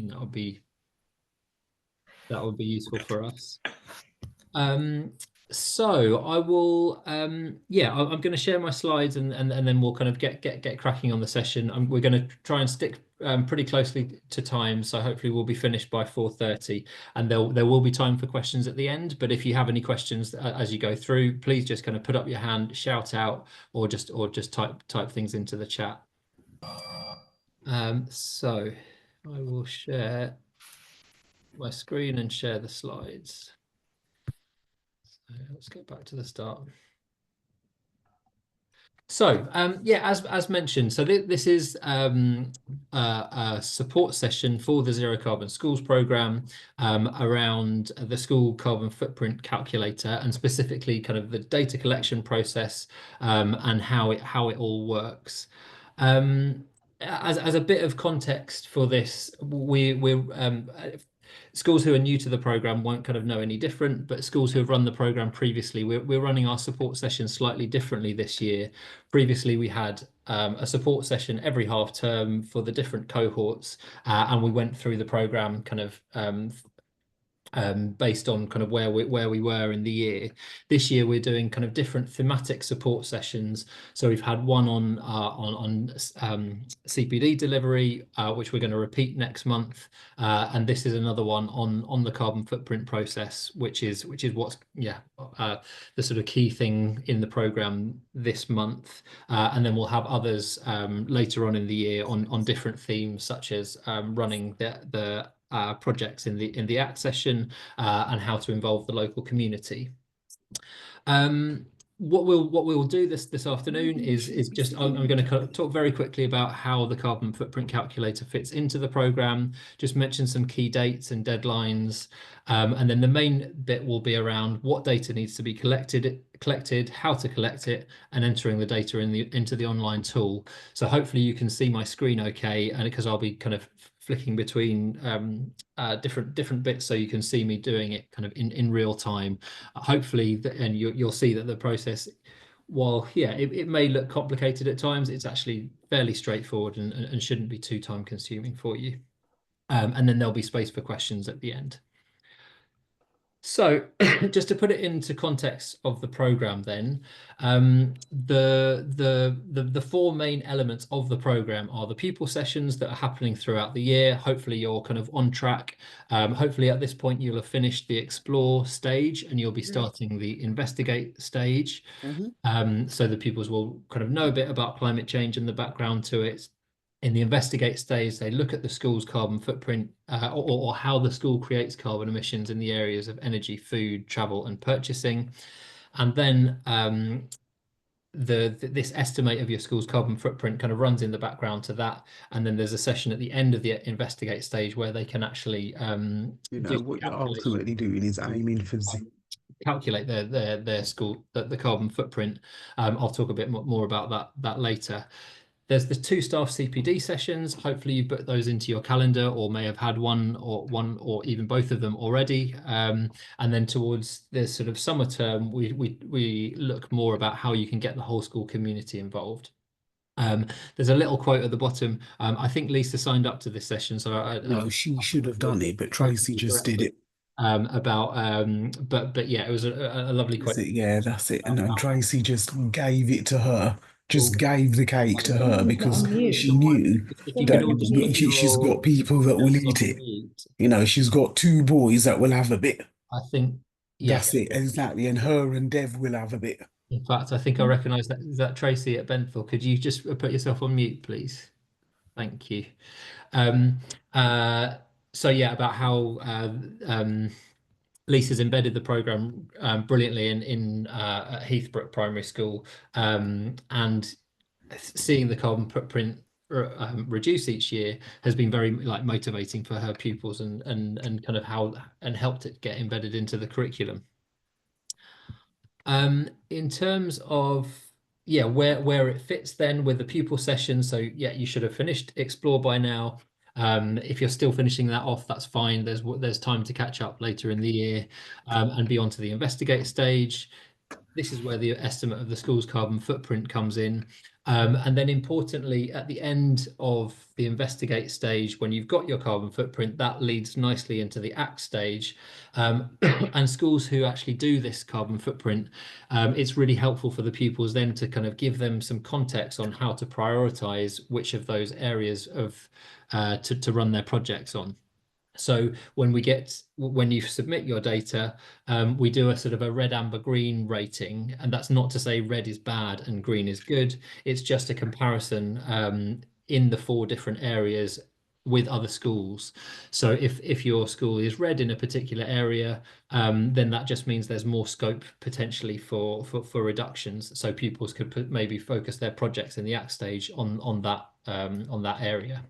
think that would be useful for us. So I will, yeah, I'm going to share my slides and then we'll kind of get cracking on the session. We're going to try and stick pretty closely to time, so hopefully we'll be finished by 4:30, and there will be time for questions at the end. But if you have any questions as you go through, please just kind of put up your hand, shout out, or just type things into the chat. So I will share my screen and share the slides. Let's get back to the start. So yeah, as mentioned, so this is a support session for the Zero Carbon Schools program around the school carbon footprint calculator, and specifically kind of the data collection process and how it all works. As a bit of context for this, we're schools who are new to the program won't kind of know any different, but schools who have run the program previously, we're running our support sessions slightly differently this year. Previously, we had a support session every half term for the different cohorts, and we went through the program kind of based on kind of where we were in the year. This year we're doing kind of different thematic support sessions. So we've had one on CPD delivery, which we're going to repeat next month, and this is another one on the carbon footprint process, which is what's the sort of key thing in the program this month, and then we'll have others later on in the year on different themes, such as running the projects in the ACT session and how to involve the local community. What we'll do this afternoon is just I'm going to talk very quickly about how the carbon footprint calculator fits into the program, just mention some key dates and deadlines, and then the main bit will be around what data needs to be collected, how to collect it, and entering the data into the online tool. So hopefully you can see my screen okay, and because I'll be kind of flicking between different bits, so you can see me doing it kind of in real time. Hopefully, and you'll see that the process, while yeah, it may look complicated at times, it's actually fairly straightforward and shouldn't be too time consuming for you. And then there'll be space for questions at the end. So just to put it into context of the program then, the four main elements of the program are the pupil sessions that are happening throughout the year. Hopefully you're kind of on track. Hopefully at this point you'll have finished the explore stage and you'll be starting the investigate stage. So the pupils will kind of know a bit about climate change and the background to it. In the investigate stage, they look at the school's carbon footprint or how the school creates carbon emissions in the areas of energy, food, travel, and purchasing. And then this estimate of your school's carbon footprint kind of runs in the background to that. And then there's a session at the end of the investigate stage where they can actually what you're ultimately doing is aiming for calculate their school the carbon footprint. I'll talk a bit more about that later. There's the 2 staff CPD sessions. Hopefully you've put those into your calendar or may have had one or even both of them already. And then towards the sort of summer term, we look more about how you can get the whole school community involved. There's a little quote at the bottom. I think Lisa signed up to this session, so no, she should have done it, but Tracy just did it. But yeah, it was a lovely quote. Yeah, that's it. And Tracy just gave it to her. Just gave the cake to her because she knew that she's got people that will eat it. You know, she's got 2 boys that will have a bit. I think, yeah. That's it, exactly. And her and Dev will have a bit. In fact, I think I recognise that. Is that Tracy at Benthall? Could you just put yourself on mute, please? Thank you. So yeah, about how Lisa's embedded the programme brilliantly in at Heathbrook Primary School, and seeing the carbon footprint reduce each year has been very motivating for her pupils and kind of helped it get embedded into the curriculum. In terms of where it fits then with the pupil session, so yeah, you should have finished Explore by now. If you're still finishing that off, that's fine. There's time to catch up later in the year and be on to the investigate stage. this is where the estimate of the school's carbon footprint comes in. And then importantly, at the end of the investigate stage, when you've got your carbon footprint, that leads nicely into the act stage. And schools who actually do this carbon footprint, it's really helpful for the pupils then to kind of give them some context on how to prioritize which of those areas of to run their projects on. So when you submit your data, we do a sort of a red, amber, green rating, and that's not to say red is bad and green is good. It's just a comparison in the 4 different areas with other schools. So if your school is red in a particular area, then that just means there's more scope potentially for reductions. So pupils could maybe focus their projects in the act stage on that area.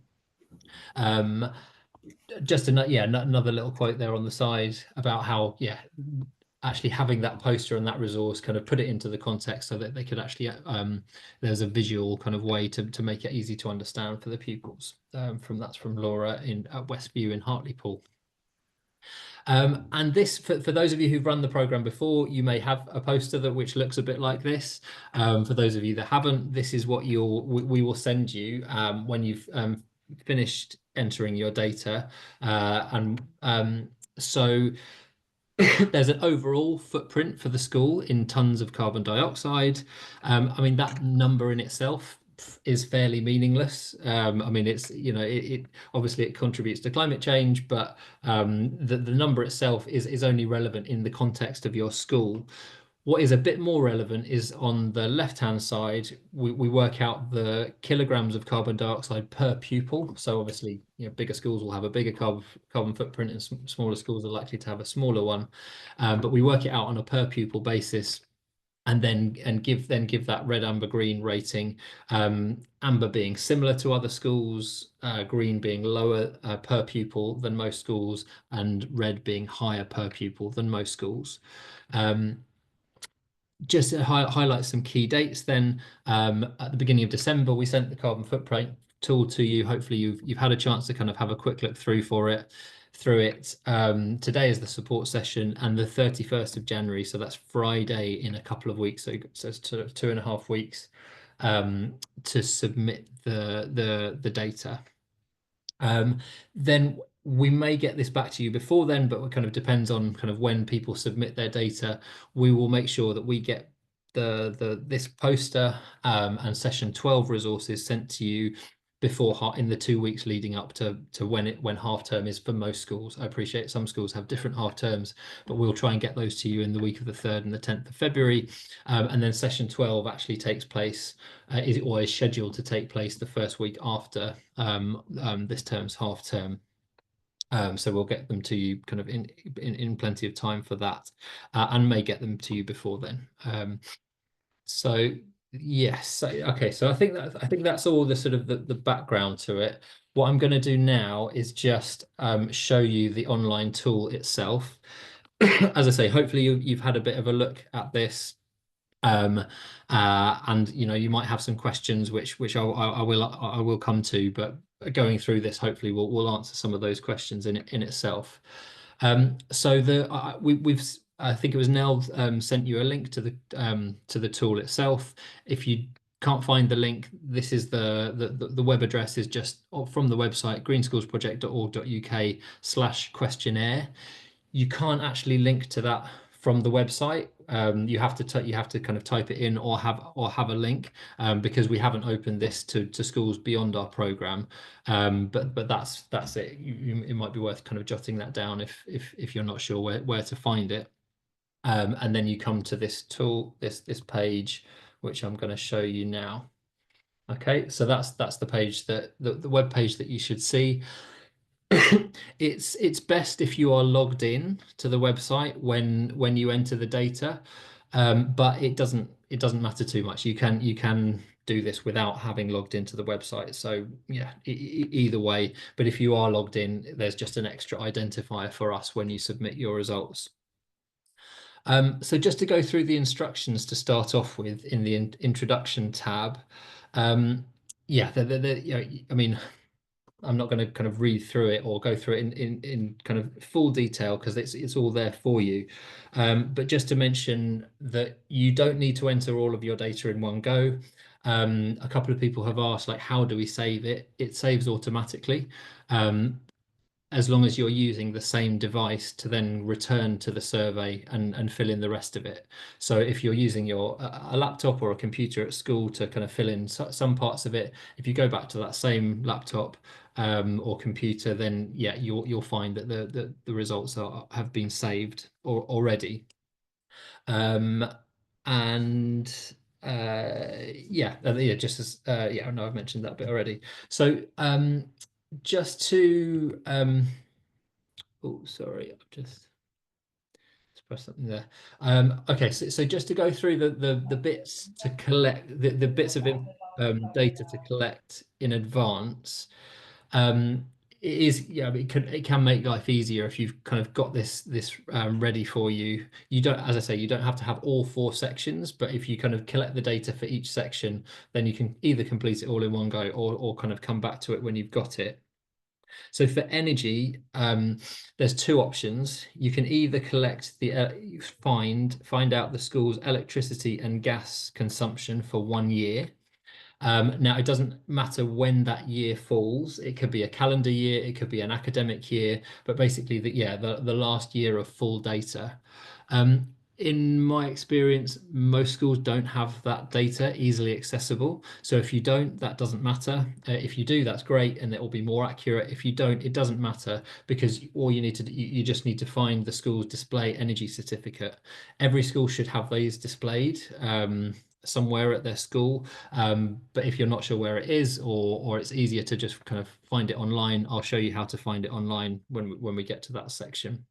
Just another little quote there on the side about how actually having that poster and that resource kind of put it into the context so that they could actually there's a visual kind of way to make it easy to understand for the pupils. That's from Laura at Westview in Hartlepool. And this, for those of you who've run the program before, you may have a poster which looks a bit like this. For those of you that haven't, this is what we will send you when you've finished entering your data. So there's an overall footprint for the school in tons of carbon dioxide. I mean, that number in itself is fairly meaningless. I mean, it's, it obviously it contributes to climate change, but the number itself is only relevant in the context of your school. What is a bit more relevant is on the left-hand side, we work out the kilograms of carbon dioxide per pupil. So obviously, bigger schools will have a bigger carbon footprint, and smaller schools are likely to have a smaller one. But we work it out on a per pupil basis, and then give that red, amber, green rating. Amber being similar to other schools, green being lower per pupil than most schools, and red being higher per pupil than most schools. Just to highlight some key dates then, at the beginning of December, we sent the carbon footprint tool to you. Hopefully you've had a chance to kind of have a quick look through it. Today is the support session, and the 31st of January, so that's Friday in a couple of weeks, so it's 2.5 weeks to submit the data. Then we may get this back to you before then, but it kind of depends on kind of when people submit their data. We will make sure that we get this poster and session 12 resources sent to you before in the 2 weeks leading up to when half term is for most schools. I appreciate some schools have different half terms, but we'll try and get those to you in the week of the 3rd and the 10th of February. And then session 12 actually takes place, is scheduled to take place the first week after this term's half term. So we'll get them to you kind of in plenty of time for that, and may get them to you before then. So yes, so I think that's all the sort of the background to it. What I'm going to do now is just show you the online tool itself. As I say, hopefully you've had a bit of a look at this. And you might have some questions which I will come to, but going through this, hopefully we'll answer some of those questions in itself. So I think it was Nell sent you a link to the tool itself. If you can't find the link, this is the web address is just from the website greenschoolsproject.org.uk/questionnaire. You can't actually link to that from the website. You have to kind of type it in or have a link, because we haven't opened this to schools beyond our program. But that's it. It might be worth kind of jotting that down if you're not sure where to find it. And then you come to this tool, this page, which I'm going to show you now. Okay, so that's the page the web page that you should see. It's best if you are logged in to the website when you enter the data, but it doesn't matter too much. You can do this without having logged into the website. So yeah, either way. But if you are logged in, there's just an extra identifier for us when you submit your results. So just to go through the instructions to start off with in the introduction tab. I mean, I'm not going to kind of read through it or go through it in kind of full detail, because it's all there for you. But just to mention that you don't need to enter all of your data in one go. A couple of people have asked, like, how do we save it? It saves automatically. As long as you're using the same device to then return to the survey and fill in the rest of it. So if you're using a laptop or a computer at school to kind of fill in some parts of it, if you go back to that same laptop or computer, then yeah, you'll find that the results have been saved already. And yeah, just as yeah, no, I've mentioned that bit already. So just to oh, sorry, I've just pressed something there. Okay, so just to go through the bits to collect, the bits of data to collect in advance. It is, yeah, it can make life easier if you've kind of got this ready for you. You don't, as I say, you don't have to have all 4 sections, but if you kind of collect the data for each section, then you can either complete it all in one go or kind of come back to it when you've got it. So for energy, there's 2 options. You can either collect find out the school's electricity and gas consumption for 1 year. Now, it doesn't matter when that year falls. It could be a calendar year, it could be an academic year, but basically the last year of full data. In my experience, most schools don't have that data easily accessible. So if you don't, that doesn't matter. If you do, that's great, and it will be more accurate. If you don't, it doesn't matter, because all you need to do, you just need to find the school's display energy certificate. Every school should have these displayed somewhere at their school. But if you're not sure where it is, or it's easier to just kind of find it online, I'll show you how to find it online when we get to that section.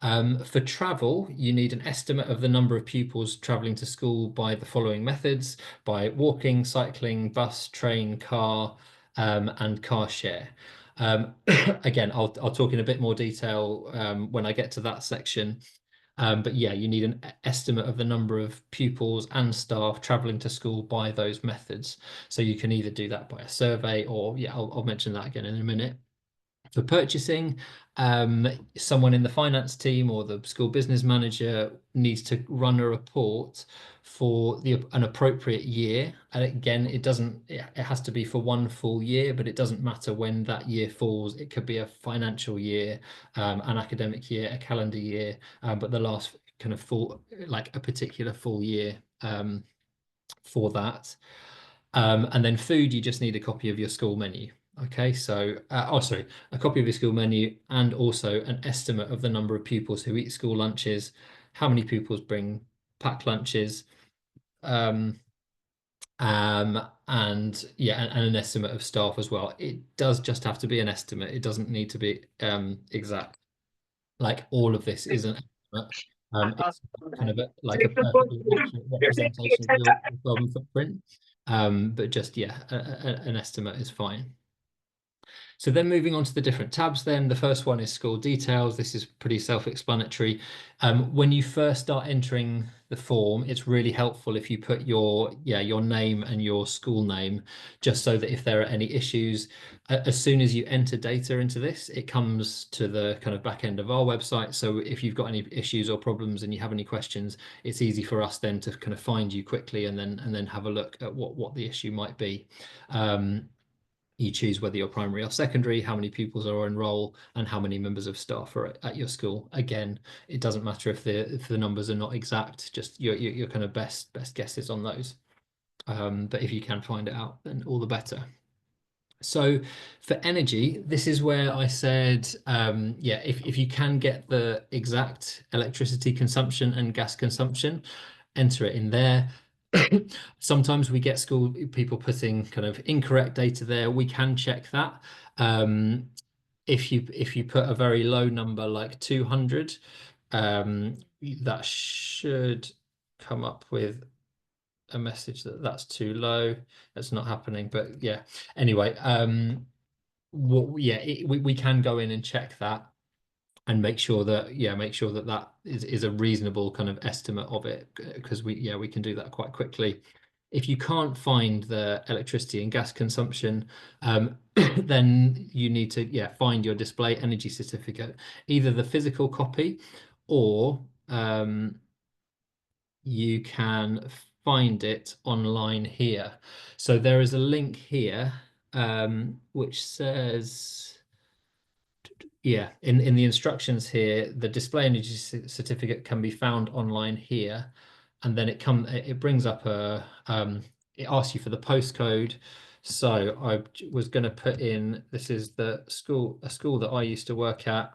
For travel, you need an estimate of the number of pupils traveling to school by the following methods: by walking, cycling, bus, train, car, and car share. Again, I'll talk in a bit more detail when I get to that section. But yeah, you need an estimate of the number of pupils and staff traveling to school by those methods. So you can either do that by a survey, or yeah, I'll mention that again in a minute. For purchasing, someone in the finance team or the school business manager needs to run a report for an appropriate year. And again, it has to be for 1 full year, but it doesn't matter when that year falls. It could be a financial year, an academic year, a calendar year, but the last kind of full, like a particular full year for that. And then food, you just need a copy of your school menu. Okay, so, sorry, a copy of your school menu, and also an estimate of the number of pupils who eat school lunches, how many pupils bring packed lunches, and yeah, and an estimate of staff as well. It does just have to be an estimate. It doesn't need to be exact. Like, all of this is an estimate. It's kind of like a perfectly accurate representation of your carbon footprint. But just, yeah, an estimate is fine. So then moving on to the different tabs, then the first one is school details. This is pretty self-explanatory. When you first start entering the form, it's really helpful if you put your name and your school name, just so that if there are any issues, as soon as you enter data into this, it comes to the kind of back end of our website. So if you've got any issues or problems and you have any questions, it's easy for us then to kind of find you quickly and then have a look at what the issue might be. You choose whether you're primary or secondary, how many pupils are enrolled, and how many members of staff are at your school. Again, it doesn't matter if the numbers are not exact, just your kind of best guesses on those. But if you can find it out, then all the better. So for energy, this is where I said, yeah, if you can get the exact electricity consumption and gas consumption, enter it in there. Sometimes we get school people putting kind of incorrect data there. We can check that. If you put a very low number like 200, that should come up with a message that's too low. That's not happening, but yeah. Anyway, we can go in and check that and make sure that that is a reasonable kind of estimate of it, because we can do that quite quickly. If you can't find the electricity and gas consumption, then you need to find your display energy certificate, either the physical copy, or you can find it online here. So there is a link here which says, in the instructions here, the display energy certificate can be found online here, and then it brings up it asks you for the postcode. So I was going to put in, this is a school that I used to work at,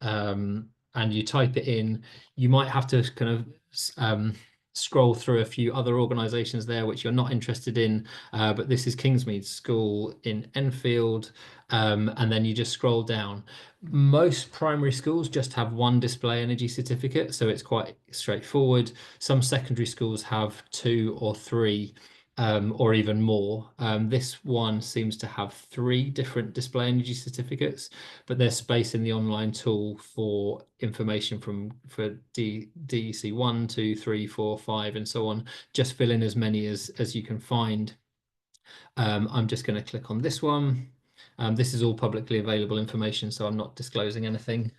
and you type it in. You might have to kind of scroll through a few other organisations there which you're not interested in, but this is Kingsmead School in Enfield, and then you just scroll down. Most primary schools just have one display energy certificate, so it's quite straightforward. Some secondary schools have 2 or 3, or even more. This one seems to have 3 different display energy certificates, but there's space in the online tool for information for DEC 1, 2, 3, 4, 5, and so on. Just fill in as many as you can find. I'm just going to click on this one. This is all publicly available information, so I'm not disclosing anything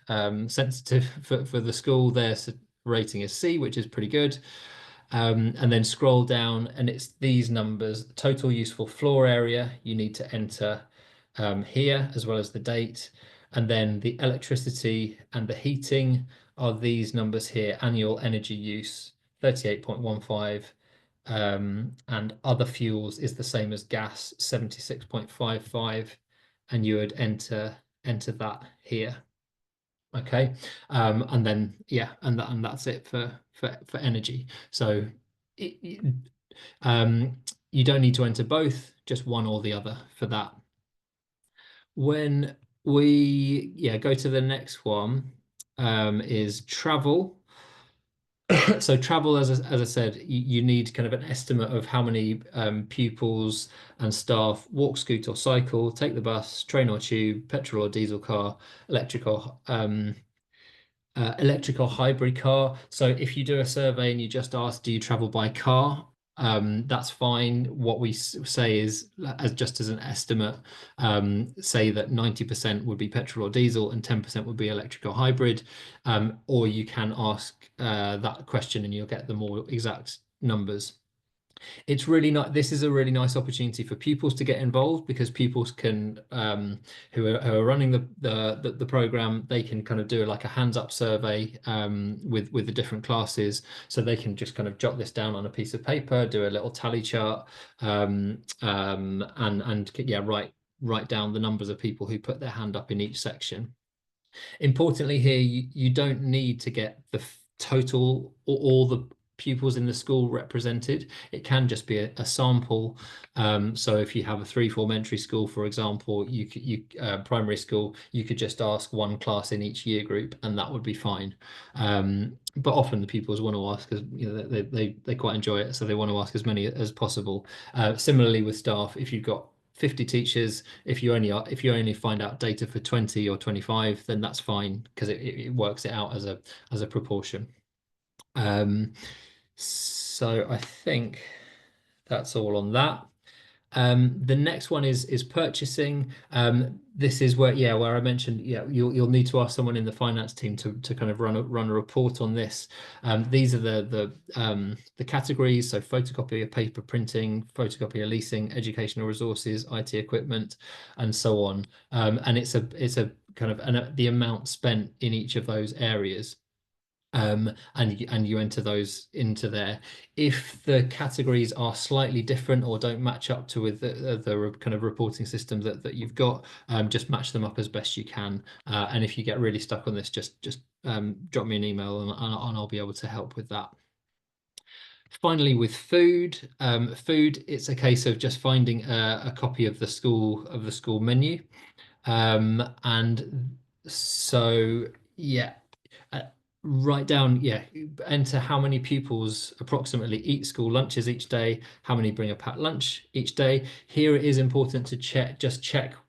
sensitive for the school. Their rating is C, which is pretty good. And then scroll down, and it's these numbers. Total useful floor area you need to enter here, as well as the date. And then the electricity and the heating are these numbers here. Annual energy use 38.15, and other fuels is the same as gas, 76.55, and you would enter that here. Okay, and then and that's it for energy. So you don't need to enter both, just one or the other for that. When we go to the next one, is travel. So travel, as I said, you need kind of an estimate of how many pupils and staff walk, scoot, or cycle, take the bus, train or tube, petrol or diesel car, electric or hybrid car. So if you do a survey and you just ask, do you travel by car? That's fine. What we say is, just as an estimate, say that 90% would be petrol or diesel and 10% would be electric or hybrid. Or you can ask that question and you'll get the more exact numbers. It's really not. This is a really nice opportunity for pupils to get involved, because pupils can, who are running the program, they can kind of do like a hands up survey with the different classes, so they can just kind of jot this down on a piece of paper, do a little tally chart, and write down the numbers of people who put their hand up in each section. Importantly here, you don't need to get the total or all the pupils in the school represented. It can just be a sample. So if you have a 3 form-entry school, for example, primary school, you could just ask one class in each year group, and that would be fine. But often the pupils want to ask, because they quite enjoy it, so they want to ask as many as possible. Similarly with staff, if you've got 50 teachers, if you only find out data for 20 or 25, then that's fine, because it works it out as a proportion. So I think that's all on that. The next one is purchasing. This is where I mentioned you'll need to ask someone in the finance team to kind of run a report on this. These are the categories: so photocopier, paper printing, photocopier leasing, educational resources, IT equipment, and so on. And it's a kind of the amount spent in each of those areas. And you enter those into there. If the categories are slightly different or don't match up to with the kind of reporting system that you've got, just match them up as best you can. And if you get really stuck on this, just drop me an email and I'll be able to help with that. Finally, with food, it's a case of just finding a copy of the school menu, and so write down, enter how many pupils approximately eat school lunches each day, how many bring a packed lunch each day. Here it is important to check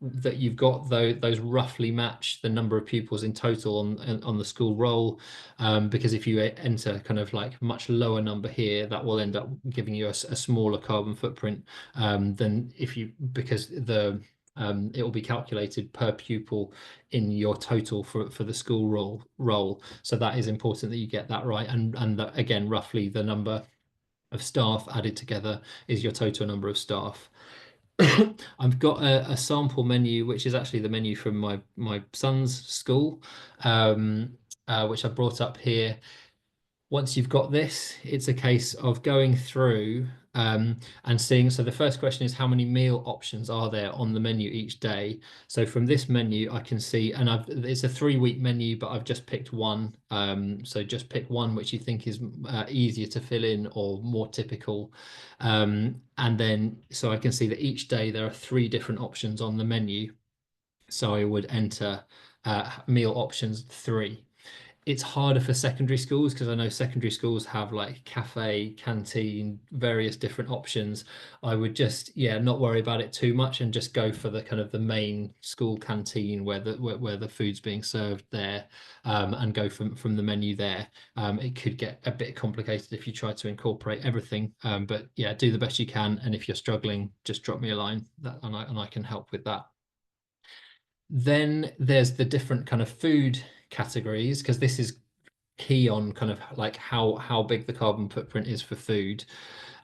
that you've got those roughly match the number of pupils in total on the school roll, because if you enter kind of like much lower number here, that will end up giving you a smaller carbon footprint than if you, because it will be calculated per pupil in your total for the school roll. So that is important that you get that right. And that, again, roughly the number of staff added together is your total number of staff. I've got a sample menu, which is actually the menu from my son's school, which I brought up here. Once you've got this, it's a case of going through and seeing. So the first question is, how many meal options are there on the menu each day? So from this menu, I can see, and it's a 3-week menu, but I've just picked one. So just pick one which you think is easier to fill in or more typical. And then, so I can see that each day there are 3 different options on the menu. So I would enter meal options 3. It's harder for secondary schools because I know secondary schools have like cafe, canteen, various different options. I would just, not worry about it too much and just go for the kind of the main school canteen where the food's being served there, and go from the menu there. It could get a bit complicated if you try to incorporate everything, but yeah, do the best you can. And if you're struggling, just drop me a line and I can help with that. Then there's the different kind of food categories, because this is key on kind of like how big the carbon footprint is for food.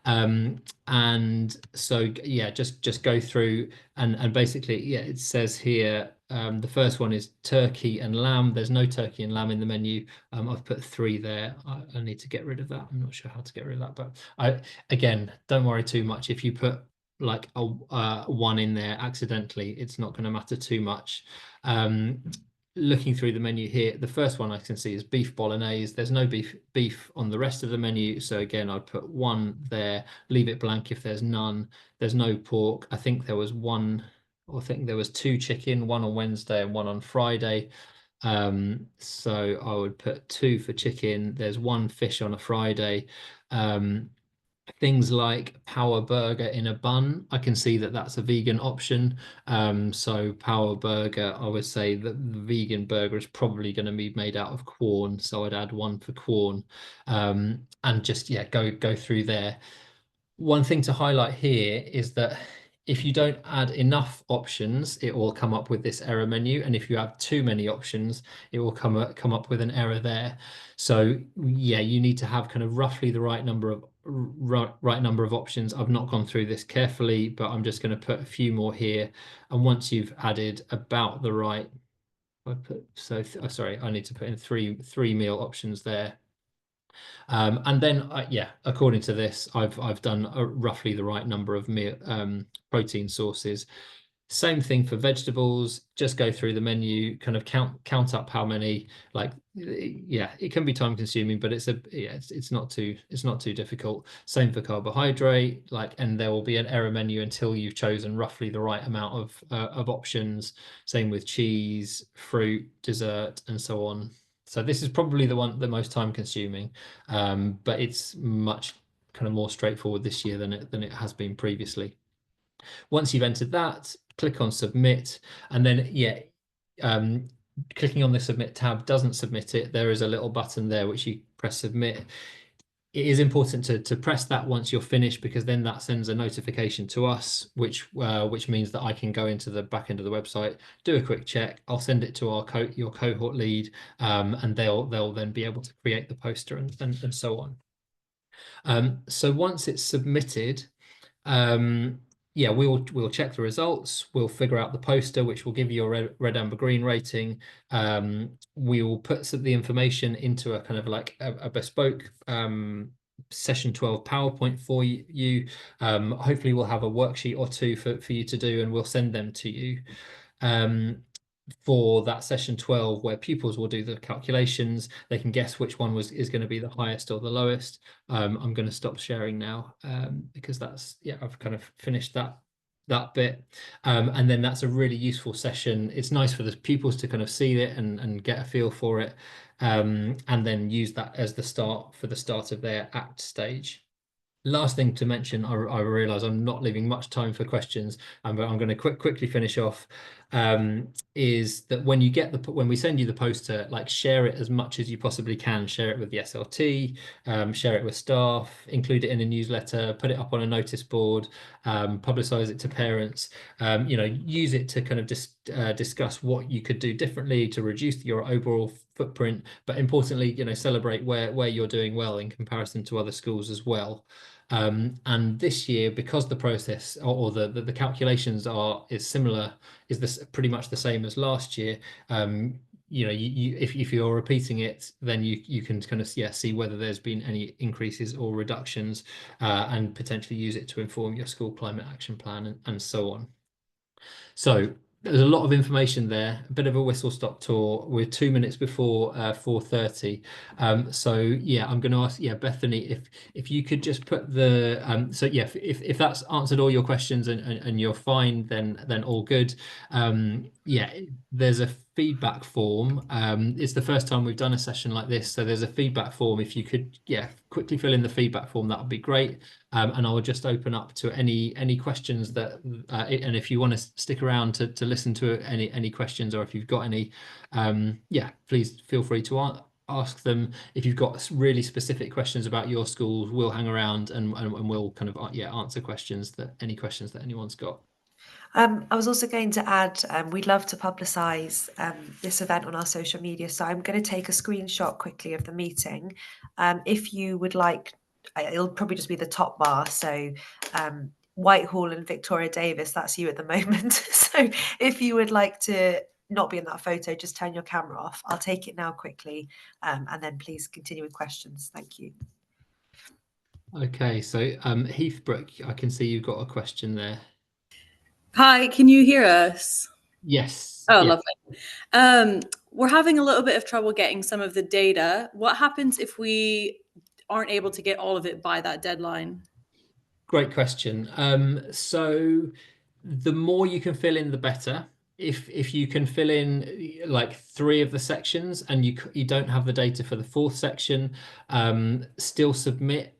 And so just go through and basically, it says here, the first one is turkey and lamb. There's no turkey and lamb in the menu. I've put 3 there. I need to get rid of that. I'm not sure how to get rid of that, but again, don't worry too much if you put like a 1 in there accidentally. It's not going to matter too much. Looking through the menu here, the first one I can see is beef bolognese. There's no beef on the rest of the menu, so again I'd put 1 there, leave it blank if there's none. There's no pork. I think there was 1, or I think there was 2 chicken, 1 on Wednesday and 1 on Friday. So I would put 2 for chicken. There's 1 fish on a Friday. Things like power burger in a bun, I can see that that's a vegan option. So power burger, I would say that the vegan burger is probably going to be made out of Quorn, so I'd add 1 for Quorn, and just go through there. One thing to highlight here is that if you don't add enough options, it will come up with this error menu, and if you have too many options, it will come up with an error there. So you need to have kind of roughly the right number of options. I've not gone through this carefully, but I'm just going to put a few more here. And once you've added about the right, sorry, I need to put in three meal options there. And then, according to this, I've done roughly the right number of protein sources. Same thing for vegetables. Just go through the menu, kind of count up how many. Like, it can be time consuming, but it's not too difficult. Same for carbohydrate. And there will be an error menu until you've chosen roughly the right amount of options. Same with cheese, fruit, dessert, and so on. So this is probably the most time consuming, but it's much kind of more straightforward this year than it has been previously. Once you've entered that, click on submit, and then clicking on the submit tab doesn't submit it. There is a little button there which you press submit. It is important to press that once you're finished, because then that sends a notification to us, which means that I can go into the back end of the website, do a quick check. I'll send it to your cohort lead, and they'll then be able to create the poster and so on. So once it's submitted, we'll check the results. We'll figure out the poster, which will give you a red, amber, green rating. We will put the information into a kind of like a bespoke session 12 PowerPoint for you. Hopefully we'll have a worksheet or 2 for you to do, and we'll send them to you. For that session 12, where pupils will do the calculations, they can guess which one is going to be the highest or the lowest. I'm going to stop sharing now, because I've kind of finished that that bit. And then that's a really useful session. It's nice for the pupils to kind of see it and get a feel for it, and then use that as the start of their ACT stage. Last thing to mention, I realize I'm not leaving much time for questions, but I'm going to quickly finish off. Is that when you get when we send you the poster, like, share it as much as you possibly can. Share it with the SLT, share it with staff, include it in a newsletter, put it up on a notice board, publicize it to parents. Use it to kind of discuss what you could do differently to reduce your overall footprint, but importantly, celebrate where you're doing well in comparison to other schools as well. And this year, because the process or the calculations is similar, is this pretty much the same as last year. If you're repeating it, then you can kind of see whether there's been any increases or reductions, and potentially use it to inform your school climate action plan and so on. So there's a lot of information there, a bit of a whistle-stop tour. We're 2 minutes before 4:30. So yeah, I'm going to ask, Bethany, if you could just put the if that's answered all your questions and you're fine, then all good. There's a feedback form. It's the first time we've done a session like this, so there's a feedback form. If you could quickly fill in the feedback form, that would be great. And I will just open up to any questions that and if you want to stick around to listen to any questions, or if you've got any, please feel free to ask them. If you've got really specific questions about your schools, we'll hang around and we'll kind of answer any questions that anyone's got. I was also going to add, we'd love to publicise this event on our social media, so I'm going to take a screenshot quickly of the meeting. If you would like, it'll probably just be the top bar, so Whitehall and Victoria Davis, that's you at the moment. So if you would like to not be in that photo, just turn your camera off. I'll take it now quickly, and then please continue with questions. Thank you. Okay, so Heathbrook, I can see you've got a question there. Hi, can you hear us? Yes. Oh, lovely. We're having a little bit of trouble getting some of the data. What happens if we aren't able to get all of it by that deadline? Great question. So the more you can fill in, the better. If you can fill in like 3 of the sections and you don't have the data for the 4th section, still submit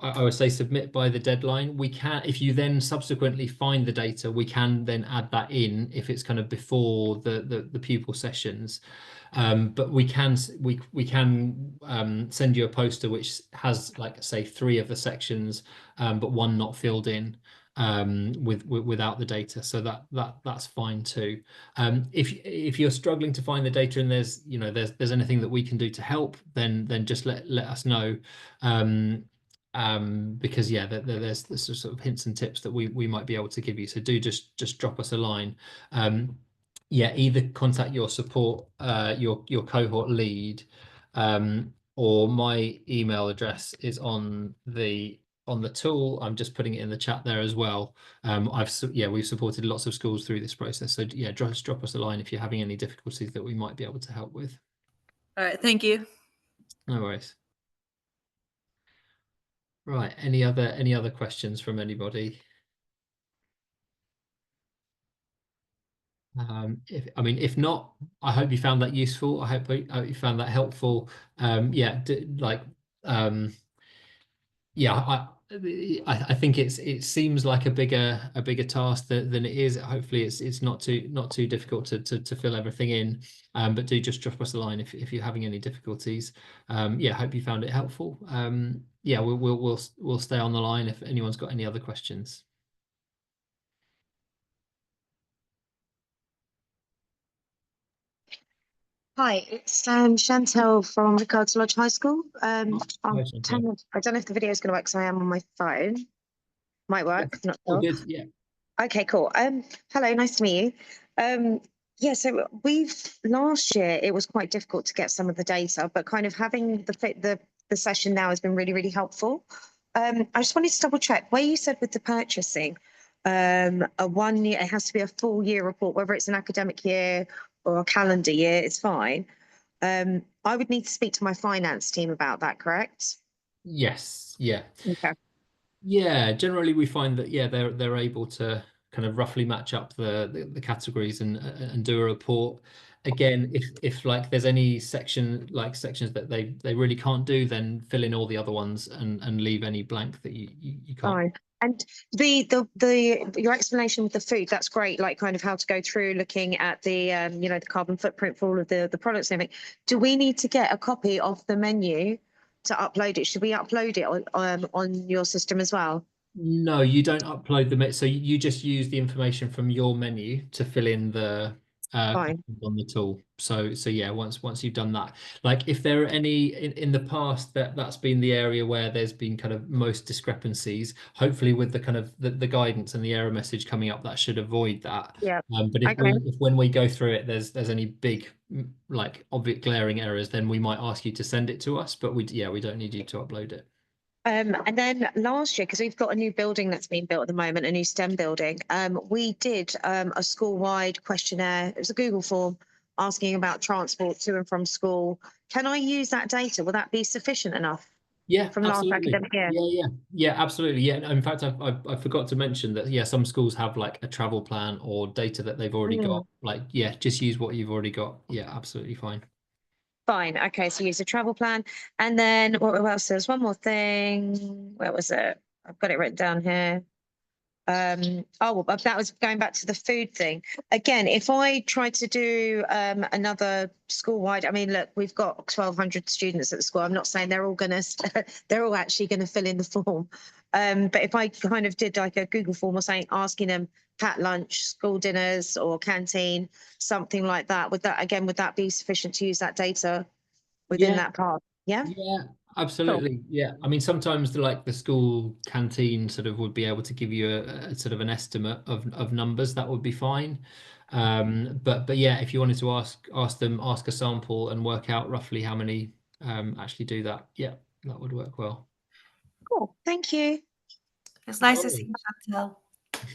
I would say submit by the deadline. We can, if you then subsequently find the data, we can then add that in if it's kind of before the pupil sessions. But we can send you a poster which has, like, say 3 of the sections, but 1 not filled in, without the data, so that's fine too. If you're struggling to find the data and there's anything that we can do to help, then just let us know. Because there's sort of hints and tips that we might be able to give you, so do just drop us a line. Either contact your support, your cohort lead, or my email address is on the tool. I'm just putting it in the chat there as well. We've supported lots of schools through this process, so just drop us a line if you're having any difficulties that we might be able to help with. All right, thank you. No worries. Right, any other questions from anybody? If not, I hope you found that useful. I hope you found that helpful. I think it seems like a bigger task than it is. Hopefully it's not too difficult to fill everything in. But do just drop us a line if you're having any difficulties. Hope you found it helpful. We'll stay on the line if anyone's got any other questions. Hi, it's Chantel from Ricards Lodge High School. I don't know if the video is going to work because I am on my phone. Might work. Yeah. Not sure. Good. Yeah. Okay, cool. Hello, nice to meet you. So last year it was quite difficult to get some of the data, but kind of having the session now has been really, really helpful. I just wanted to double check where you said with the purchasing, a 1 year, it has to be a full year report, whether it's an academic year or a calendar year, it's fine. I would need to speak to my finance team about that, correct? Yes. Yeah. Okay. Yeah, generally we find that they're able to kind of roughly match up the categories and do a report. Again, if like there's any sections that they really can't do, then fill in all the other ones and leave any blank that you can't. Fine. And your explanation with the food, that's great. Like kind of how to go through looking at the the carbon footprint for all of the products and everything. Do we need to get a copy of the menu to upload it? Should we upload it on your system as well? No, you don't upload them. So you just use the information from your menu to fill in the Fine. on the tool. So yeah, once you've done that, like if there are any in the past that's been the area where there's been kind of most discrepancies, hopefully with the kind of the guidance and the error message coming up, that should avoid that. Yeah. But if Okay. when we go through it, there's any big like obvious glaring errors, then we might ask you to send it to us, but we don't need you to upload it. And then last year, because we've got a new building that's being built at the moment, a new STEM building, we did a school-wide questionnaire. It was a Google form asking about transport to and from school. Can I use that data? Will that be sufficient enough? Yeah, From last absolutely. academic year? Yeah, absolutely. Yeah, in fact, I forgot to mention that. Yeah, some schools have like a travel plan or data that they've already got. Like, yeah, just use what you've already got. Yeah, absolutely fine. Fine. Okay, so use a travel plan. And then what else? There's one more thing. Where was it? I've got it written down here. Oh, well, that was going back to the food thing. Again, if I try to do another school-wide, I mean, look, we've got 1,200 students at the school. I'm not saying they're all they're all actually gonna fill in the form. But if I kind of did like a Google form or something, asking them packed lunch, school dinners, or canteen, something like that, would that be sufficient to use that data within that part? Yeah. Yeah, absolutely. Yeah, I mean, sometimes the school canteen sort of would be able to give you a sort of an estimate of numbers. That would be fine. But yeah, if you wanted to ask a sample and work out roughly how many actually do that, yeah, that would work well. Cool. Thank you. It's nice to see you, Chantal.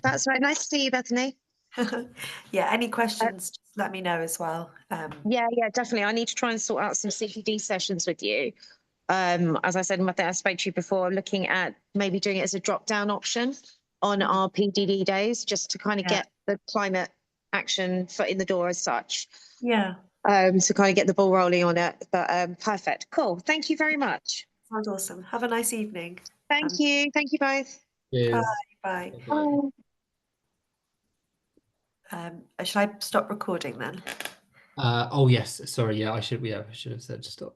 That's right. Nice to see you, Bethany. Yeah, any questions, just let me know as well. Yeah, definitely. I need to try and sort out some CPD sessions with you. As I said, I think I spoke to you before, looking at maybe doing it as a drop-down option on our PDD days, just to kind of get the climate action foot in the door as such. Yeah. To kind of get the ball rolling on it. But perfect. Cool. Thank you very much. Sounds awesome. Have a nice evening. Thank you. Thank you both. Cheers. Bye. Bye. Should I stop recording then? Oh yes, sorry. Yeah, I should have said stop.